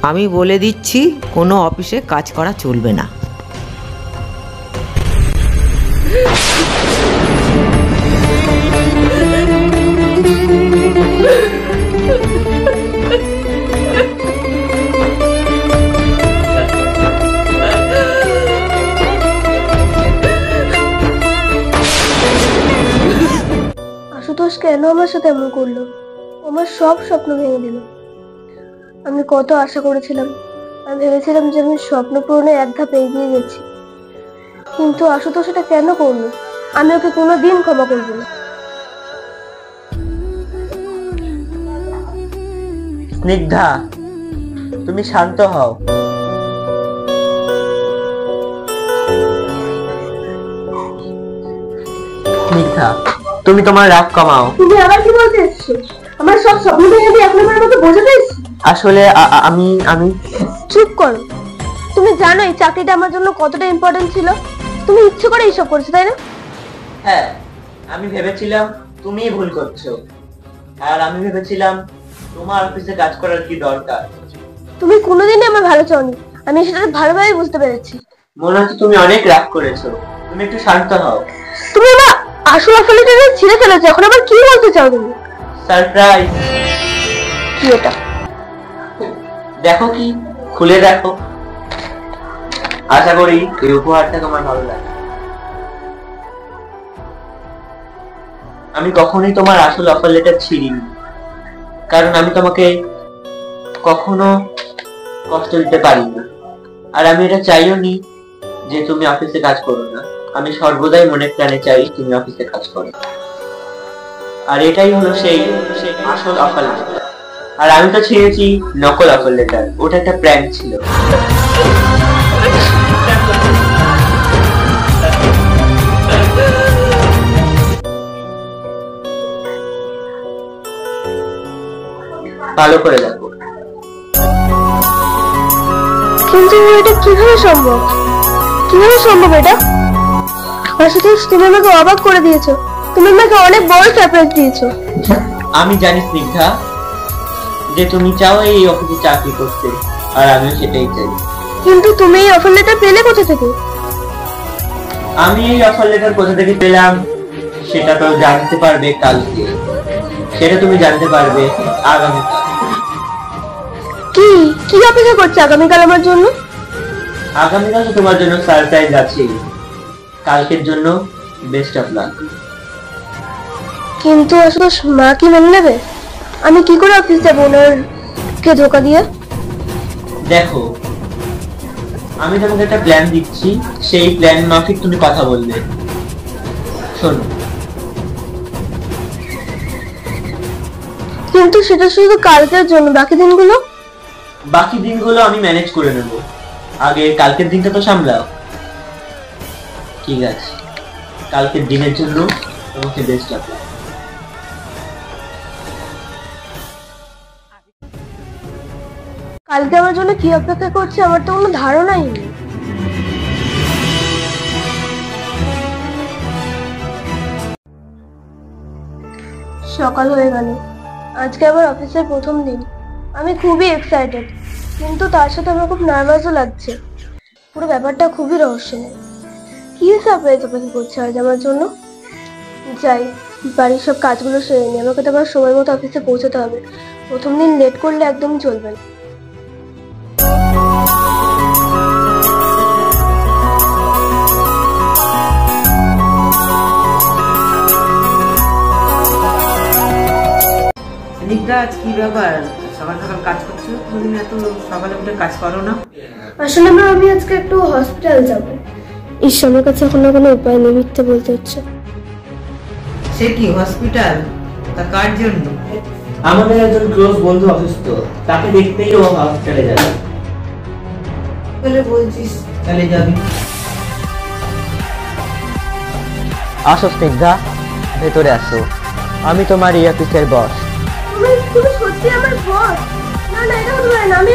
আমি বলে দিচ্ছি, কোনো অফিসে কাজ করা চলবে না। আশুতোষ কেন আমার সাথে এমন করলো? আমার সব স্বপ্ন ভেঙে দিল। আমি কত আশা করেছিলাম, আমি ভেবেছিলাম যে আমি স্বপ্ন পূরণে এক ধাপ এগিয়ে গেছি, কিন্তু আশুতোষ এটা কেন করলো? আমি ওকে কোনোদিন ক্ষমা করবো না। স্নিগ্ধা, তুমি শান্ত হও। স্নিগ্ধা, তুমি তোমার রাগ কমাও। তুমি আবার কি বলতে এসছো? আমার সব স্বপ্ন ভেঙে দিয়ে এখন আমার মতো বোঝাতে এসছো? আসলে আমি আমি চুপ করো। তুমি জানো এই চাকরিটা আমার জন্য কতটা ইম্পর্টেন্ট ছিল? তুমি ইচ্ছে করে এইসব করছো, তাই না? হ্যাঁ, আমি ভেবেছিলাম তুমিই ভুল করছো, আর আমি ভেবেছিলাম তোমার অফিসে কাজ করার কি দরকার। তুমি কোনোদিনই আমার ভালো চাওনি, আমি সেটা ভালোভাবে বুঝতে পেরেছি। মনে হচ্ছে তুমি অনেক রাগ করেছো, তুমি একটু শান্ত হও। তুমি আমার আসল আসলটা ছিঁড়ে ফেলেছো, এখন আবার কি বলতে চাও তুমি? সারপ্রাইজ। কি এটা? দেখো, কি খুলে দেখো। আশা করি এই উপহারটা তোমার ভালো লাগে। আমি কখনোই তোমার আসল অফার লেটার ছিঁড়িনি, কারণ আমি তোমাকে কখনো কষ্ট দিতে পারি না, আর আমি এটা চাইও নি যে তুমি অফিসে কাজ করো না। আমি সর্বদাই মনে প্রাণে চাই তুমি অফিসে কাজ করো, আর এটাই হলো সেই আসল অফার লেটার। আর আমি তো ছিঁড়েছি নকল অফার লেটার, ওটা একটা প্র্যাঙ্ক ছিল। ভালো করে দেখো। কিন্তু এটা কিভাবে সম্ভব? কিভাবে সম্ভব এটা? আসলে তুমি আমাকে অবাক করে দিয়েছো, তুমি আমাকে অনেক বড় সারপ্রাইজ দিয়েছো। আমি জানি স্নিগ্ধা যে তুমি চাও এই অফিসে চাকরি করতে, আর আমিও সেটাই চাই। কিন্তু তুমি এই অফার লেটার পেলে কোথা থেকে? আমি এই অফার লেটার কোথা থেকে পেলাম সেটা তো জানতে পারবে কালকে, সেটা তুমি জানতে পারবে আগামীকাল। কি কি অপেক্ষা করছে আগামীকাল আমার জন্য? আগামীকাল তো তোমার জন্য সারপ্রাইজ আছে, কালকের জন্য বেস্ট অফ লাক। কিন্তু আসলে মা কি মেনে নেবে? আমি কি করে অফিস যাবো ওনারকে ধোকা দিয়ে? দেখো, আমি তোমাকে একটা প্ল্যান দিচ্ছি, সেই প্ল্যান মাফিক তুমি কথা বলবে। শোনো। কিন্তু সেটা শুধু কালকের জন্য, বাকি দিনগুলো আমি ম্যানেজ করে নেব। আগে কালকের দিনটা তো সামলাও। ঠিক আছে, কালকের দিনের জন্য তোমাকে বেস্ট অফ লাক। কালকে আমার জন্য কি অপেক্ষা করছে আমার তো কোনো ধারণাই নেই। সকাল হয়ে গেল, আজকে আমার অফিসের প্রথম দিন। আমি খুবই এক্সাইটেড, কিন্তু তার সাথে আমার খুব নার্ভাসও লাগছে। পুরো ব্যাপারটা খুবই রহস্যময়। কি সারপ্রাইজ অপেক্ষা করছে আজ আমার জন্য? যাই, বাড়ির সব কাজগুলো সেরে নিই, আমাকে তো আবার সময় মতো অফিসে পৌঁছাতে হবে। প্রথম দিন লেট করলে একদম চলবে না। আজ কি ব্যাপার, সকাল সকাল কাজ করছো? তুমি এত সকালে উঠে কাজ করো না? আসলে আমি আজকে একটু হসপিটাল যাবো। আমার কাছে এখন কোনো উপায় নেই, মিথ্যে বলতে হচ্ছে। সে কি হসপিটাল? তা কার জন্য? আমাদের একজন ক্লোজ বন্ধু অসুস্থ, তাকে দেখতেই ও হসপিটালে যাবে। বলে বলছিস, তাহলে যাবি। আসো স্নিগ্ধা, ভেতরে আসো। আমি তোমার এই অফিসের বস। তুমি সত্যি আমার বস? না না, এটা হতে পারে না, আমি